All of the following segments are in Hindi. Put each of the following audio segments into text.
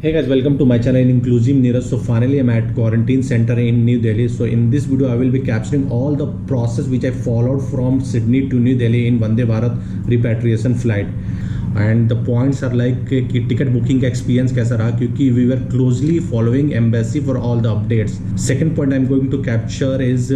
Hey guys, welcome to my channel Inclusive Neeraj. So finally I'm at quarantine center in New Delhi. So in this video I will be capturing all the process which I followed from Sydney to New Delhi in Vande Bharat repatriation flight. And the points are like कि टिकट बुकिंग का एक्सपीरियंस कैसा रहा, क्योंकि we were closely following embassy for all the updates. Second point I am going to capture is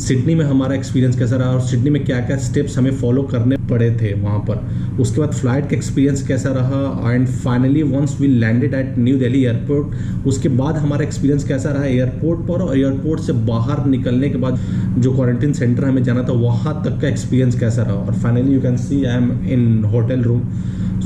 Sydney में हमारा एक्सपीरियंस कैसा रहा और सिडनी में क्या क्या स्टेप्स हमें फॉलो करने पड़े थे वहाँ पर. उसके बाद फ्लाइट का एक्सपीरियंस कैसा रहा and finally once we landed at New Delhi airport, उसके बाद हमारा एक्सपीरियंस कैसा रहा एयरपोर्ट पर, और एयरपोर्ट से बाहर निकलने के बाद जो क्वारंटीन सेंटर हमें जाना था वहाँ तक का एक्सपीरियंस कैसा रहा. और finally you can see I am in hotel room.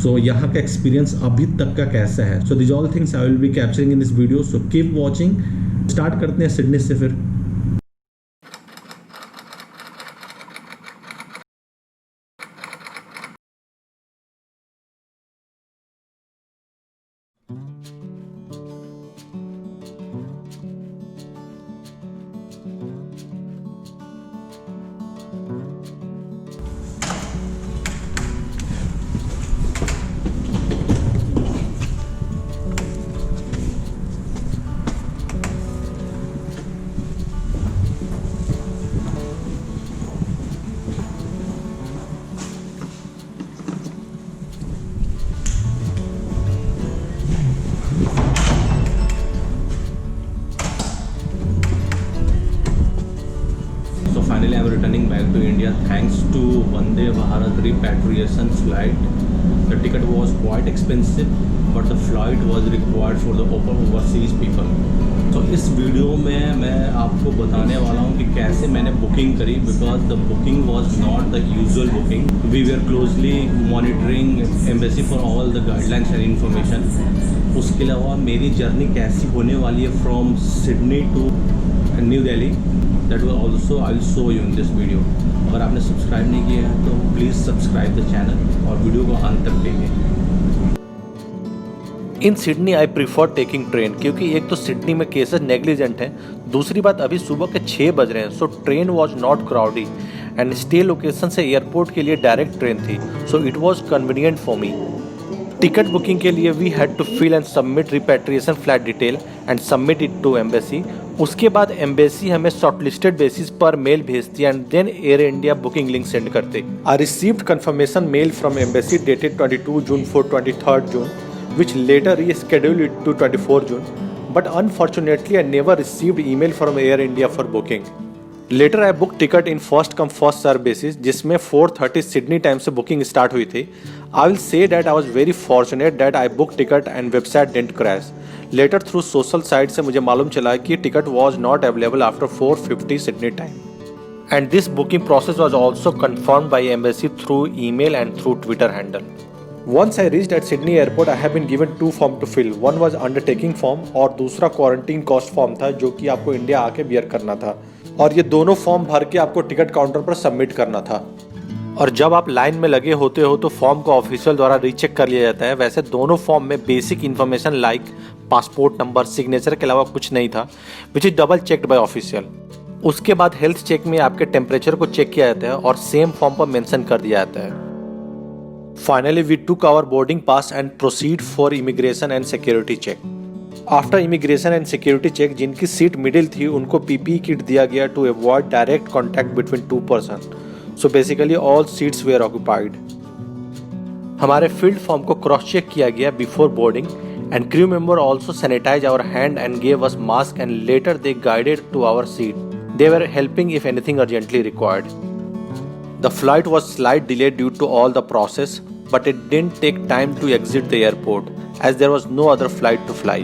So यहाँ का एक्सपीरियंस अभी तक का कैसा है. So this all things I will be capturing in this video. So keep watching. Start करते हैं सिडनी से फिर. Finally, I am returning back to India thanks to Vande Bharat repatriation flight. The ticket was quite expensive, but the flight was required for the overseas people. तो इस वीडियो में मैं आपको बताने वाला हूँ कि कैसे मैंने बुकिंग करी, because the booking was not the usual booking. We were closely monitoring embassy for all the guidelines and information. उसके अलावा मेरी जर्नी कैसी होने वाली है from Sydney to New Delhi, that will also I will show you in this video. अगर आपने सब्सक्राइब नहीं किया है तो प्लीज़ सब्सक्राइब द चैनल और वीडियो को अंत तक देखिए. In Sydney I prefer taking train, क्योंकि एक तो सिडनी में केसेस नेग्लिजेंट हैं, दूसरी बात अभी सुबह के 6 बज रहे हैं. So train was not crowdy and stay location से एयरपोर्ट के लिए डायरेक्ट ट्रेन थी. So it was convenient for me. Ticket booking के लिए we had to fill and submit repatriation flight detail and submit it to embassy. उसके बाद एम्बेसी हमें शॉर्टलिस्टेड बेसिस पर मेल भेजती and then Air India booking link send करते. I received confirmation mail from embassy dated 22 June for 23rd June, which later rescheduled it to 24 June. But unfortunately, I never received email from Air India for booking. Later I booked ticket in first come first serve basis, जिसमें 4:30 सिडनी टाइम से बुकिंग स्टार्ट हुई थी. I will say that I was very fortunate that I book ticket and website didn't crash. Later through social site से मुझे मालूम चला कि ticket was not available after 4:50 Sydney time. And this booking process was also confirmed by embassy through email and through Twitter handle. Once I reached at Sydney airport, I have been given 2 form to fill. One was undertaking form और दूसरा क्वारंटीन कॉस्ट फॉर्म था, जो कि आपको इंडिया आके बियर करना था. और ये दोनों फॉर्म भर के आपको टिकट काउंटर पर सबमिट करना था. और जब आप लाइन में लगे होते हो तो फॉर्म को ऑफिशियल द्वारा रीचेक कर लिया जाता है. वैसे दोनों फॉर्म में basic information like passport number, signature के अलावा कुछ नहीं था, which is double checked by official. उसके बाद हेल्थ चेक में आपके टेम्परेचर को चेक किया जाता है और सेम फॉर्म पर मेंशन कर दिया जाता है. Finally, we took our boarding pass and proceed for immigration and security check. After immigration and security check, जिनकी सीट मिडिल थी उनको PPE किट दिया गया to avoid direct contact between two persons. So basically all seats were occupied. हमारे फील्ड फॉर्म को क्रॉस चेक किया गया before boarding and crew member also sanitized our hand and gave us mask and later they guided to our seat. They were helping if anything urgently required. The flight was slight delayed due to all the process, but it didn't take time to exit the airport as there was no other flight to fly.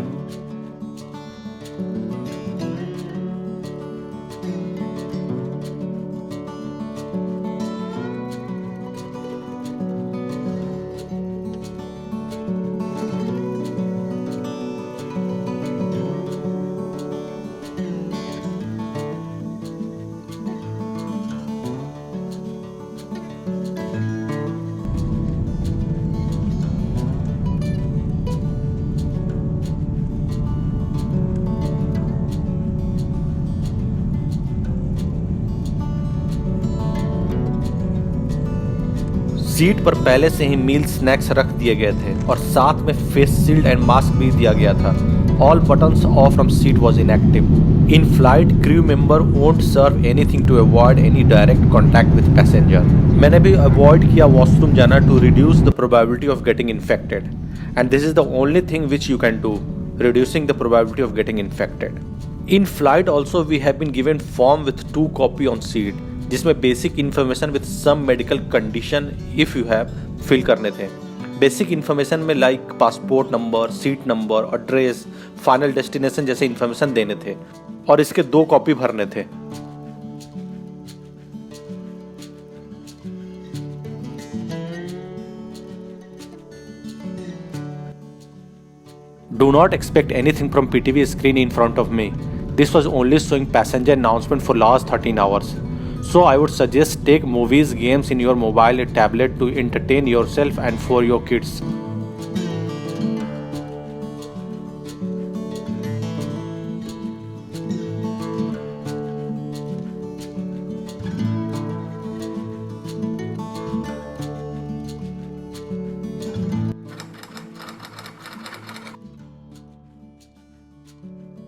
Seat पर पहले से ही मील स्नैक्स रख दिए गए थे और साथ में फेस शील्ड एंड मास्क भी दिया गया था। All buttons off from seat was inactive. In flight, crew member won't serve anything to avoid any direct contact with passenger. मैंने भी avoid किया washroom जाना to reduce the probability of getting infected. And this is the only thing which you can do, reducing the probability of getting infected. In flight also we have been given form with 2 copy on seat, जिसमें basic information with some medical condition if you have fill करने थे। बेसिक इन्फॉर्मेशन में like passport number, seat number, address, final destination जैसे इन्फॉर्मेशन देने थे और इसके 2 कॉपी भरने थे। Do not expect anything from PTV screen in front of me. This was only showing passenger announcement for last 13 hours. So I would suggest take movies, games in your mobile or tablet to entertain yourself and for your kids.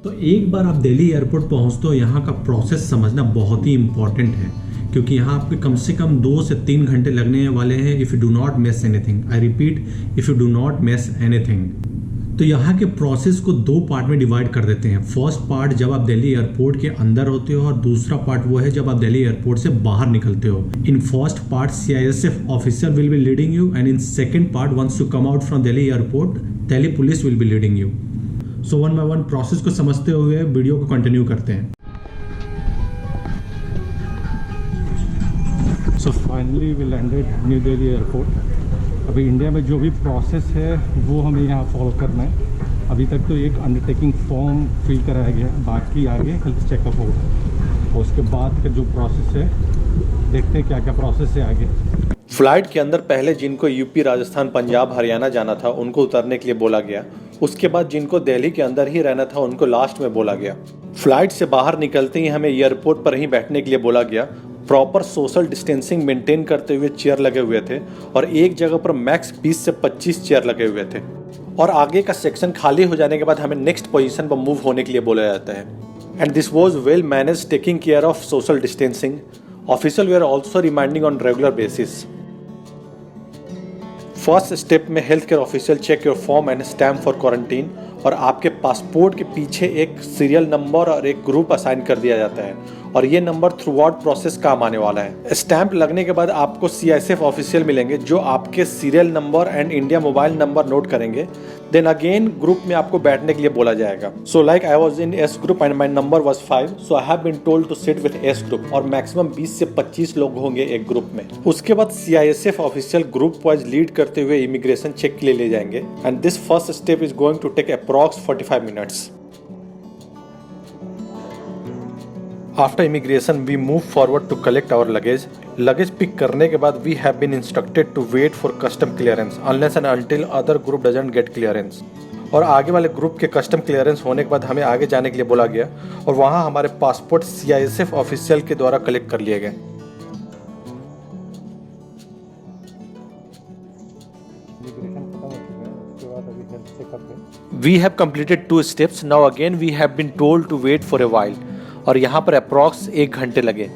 तो एक बार आप दिल्ली एयरपोर्ट पहुंचते हो, यहाँ का प्रोसेस समझना बहुत ही इंपॉर्टेंट है, क्योंकि यहाँ आपके कम से कम 2 से 3 घंटे लगने वाले हैं if you do not miss anything. I repeat, if you do not miss anything. तो यहाँ के प्रोसेस को 2 पार्ट में डिवाइड कर देते हैं। फर्स्ट पार्ट जब आप दिल्ली एयरपोर्ट के अंदर होते हो और दूसरा पार्ट वो है जब आप दिल्ली एयरपोर्ट से बाहर निकलते हो। In first part CISF officer will be leading you and in second part once you come out from Delhi airport, Delhi police will be leading you. So 1 by 1 process को समझते हुए वीडियो को कंटिन्यू करते हैं। So finally we landed New Delhi airport. अभी इंडिया में जो भी प्रोसेस है वो हमें यहाँ फॉलो करना है। अभी तक तो एक अंडरटेकिंग फॉर्म फिल कराया गया, बाकी आगे हेल्थ चेकअप होगा और उसके बाद का जो प्रोसेस है देखते हैं क्या क्या प्रोसेस है आगे। फ्लाइट के अंदर पहले जिनको यूपी, राजस्थान, पंजाब, हरियाणा जाना था उनको उतरने के लिए बोला गया। उसके बाद जिनको दिल्ली के अंदर ही रहना था उनको लास्ट में बोला गया। फ्लाइट से बाहर निकलते ही हमें एयरपोर्ट पर ही बैठने के लिए बोला गया। प्रॉपर सोशल डिस्टेंसिंग मेंटेन करते हुए चेयर लगे हुए थे और एक जगह पर मैक्स 20 से 25 चेयर लगे हुए थे और आगे का सेक्शन खाली हो जाने के बाद हमें नेक्स्ट पोजीशन पर मूव होने के लिए बोला जाता है। And this was well manage, taking care of social distancing. Official we are also reminding on regular basis. First step में health care official check your form and stamp for quarantine और आपके पासपोर्ट के पीछे एक सीरियल नंबर और एक ग्रुप असाइन कर दिया जाता है और ये नंबर थ्रू आउट प्रोसेस काम आने वाला है। स्टैंप लगने के बाद आपको CISF ऑफिशियल मिलेंगे जो आपके serial number and India mobile number note करेंगे। देन अगेन ग्रुप में आपको बैठने के लिए बोला जाएगा। So like I was in S group and my number was 5, so I have been told to sit with S group और मैक्सिमम 20 से 25 लोग होंगे एक ग्रुप में। उसके बाद CISF official group wise lead करते हुए इमिग्रेशन चेक के लिए ले जाएंगे and this first step is going to take approx 45 minutes. After immigration, we move forward to collect our luggage. Luggage pick करने के बाद we have been instructed to wait for custom clearance unless and until other group doesn't get clearance. और आगे वाले ग्रुप के कस्टम क्लियरेंस होने के बाद हमें आगे जाने के लिए बोला गया और वहाँ हमारे पासपोर्ट CISF ऑफिशियल के द्वारा कलेक्ट कर लिए गए। We have completed 2 steps. Now again we have been told to wait for a while. और यहाँ पर अप्रॉक्स 1 घंटे लगे।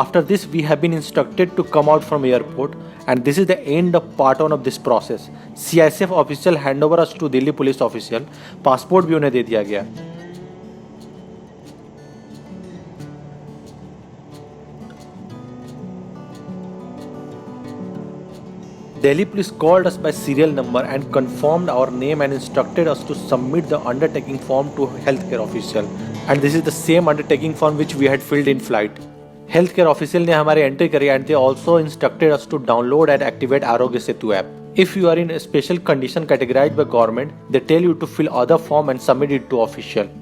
After this we have been instructed to come out from airport and this is the end of part 1 of this process. CISF official hand over us to Delhi police official. Passport भी उन्हें दे दिया गया। Delhi police called us by serial number and confirmed our name and instructed us to submit the undertaking form to healthcare official. And this is the same undertaking form which we had filled in flight. Healthcare official ने हमारे एंट्री करी and they also instructed us to download and activate Arogya Setu app. If you are in a special condition categorized by government, they tell you to fill other form and submit it to official.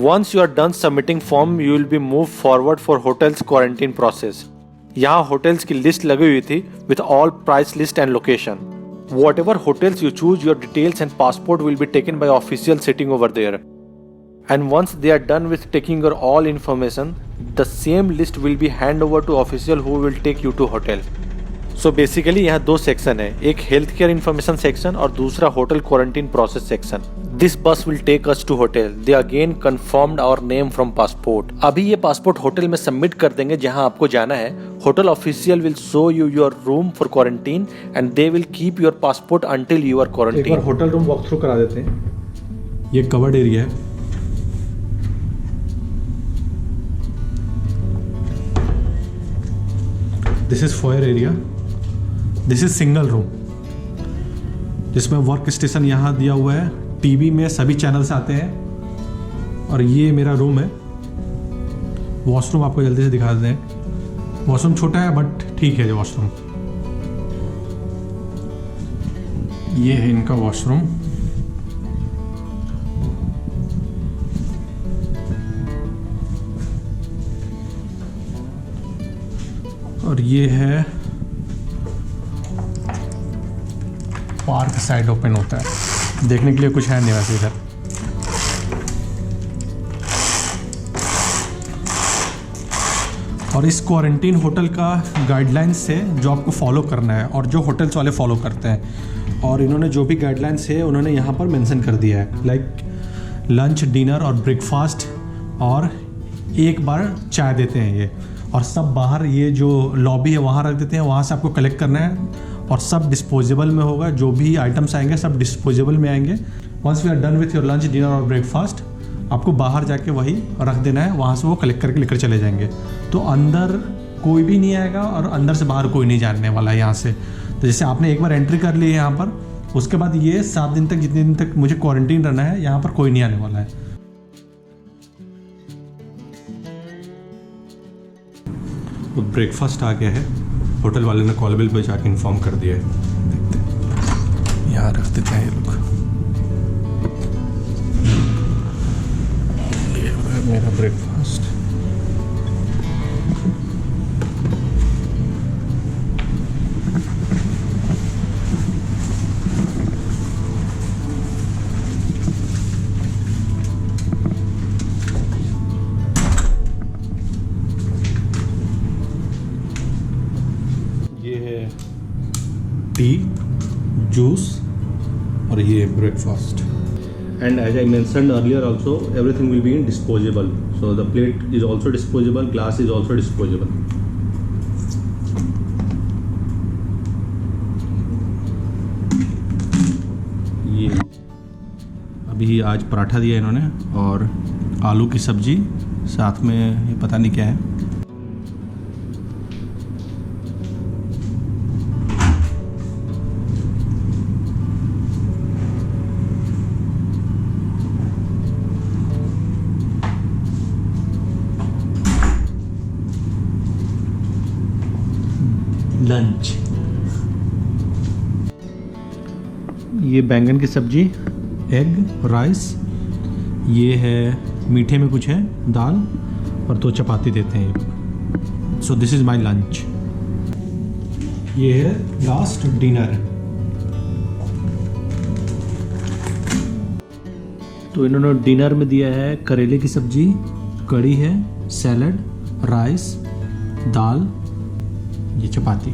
Once you are done submitting form, you will be moved forward for hotels quarantine process. यहाँ होटल्स की लिस्ट लगी हुई थी with all price list and location. Whatever hotels you choose, your details and passport will be taken by official sitting over there. And once they are done with taking your all information, the same list will be hand over to official who will take you to hotel. So basically यहाँ दो सेक्शन है, एक हेल्थ केयर इन्फॉर्मेशन सेक्शन और दूसरा hotel quarantine process section. This bus will take us to hotel. They again confirmed our name from passport. अभी ये पासपोर्ट होटल में सबमिट कर देंगे जहाँ आपको जाना है. Hotel official will show you your room for quarantine and they will keep your passport until you are quarantine. एक बार होटल रूम वॉक थ्रू करा देते हैं. ये कवर्ड एरिया है. This is foyer area. This is single room जिसमें वर्क स्टेशन यहाँ दिया हुआ है. टीवी में सभी चैनल्स आते हैं. और ये मेरा रूम है. वॉशरूम आपको जल्दी से दिखा देते हैं. वॉशरूम छोटा है बट ठीक है. जो वॉशरूम, ये है इनका वॉशरूम. और ये है पार्क साइड ओपन होता है. देखने के लिए कुछ है नहीं वैसे इधर. और इस क्वारंटीन होटल का गाइडलाइंस से जो आपको फॉलो करना है और जो होटल्स वाले फॉलो करते हैं. और इन्होंने जो भी गाइडलाइंस है उन्होंने यहाँ पर मेंशन कर दिया है. लाइक लंच, डिनर और ब्रेकफास्ट और एक बार चाय देते हैं ये. और सब बाहर ये जो लॉबी है वहाँ रख देते हैं. वहाँ से आपको कलेक्ट करना है और सब डिस्पोजेबल में होगा. जो भी आइटम्स आएंगे सब डिस्पोजेबल में आएंगे. Once we are done with your lunch, dinner और ब्रेकफास्ट, आपको बाहर जाके वही रख देना है. वहाँ से वो कलेक्ट करके लेकर चले जाएंगे. तो अंदर कोई भी नहीं आएगा और अंदर से बाहर कोई नहीं जानने वाला है यहाँ से. तो जैसे आपने एक बार एंट्री कर ली है यहाँ पर, उसके बाद ये 7 दिन तक, जितने दिन तक मुझे क्वारंटीन रहना है, यहाँ पर कोई नहीं आने वाला है. ब्रेकफास्ट आ गया है. होटल वाले ने कॉल बिल पे जाके इन्फॉर्म कर दिया है. देखते हैं, यहाँ रख देते हैं ये लोग. ये है मेरा ब्रेकफास्ट. टी, जूस और ये breakfast. And as I mentioned earlier also, everything will be in disposable. So the plate is also disposable, glass is also disposable. ये अभी आज पराठा दिया इन्होंने और आलू की सब्जी, साथ में ये पता नहीं क्या है. लंच, ये बैंगन की सब्जी, एग, राइस. ये है मीठे में कुछ है, दाल और 2 चपाती देते हैं ये. So this is my lunch. ये है लास्ट डिनर. तो इन्होंने डिनर में दिया है करेले की सब्जी, कड़ी है, सैलड, राइस, दाल, ये चपाती.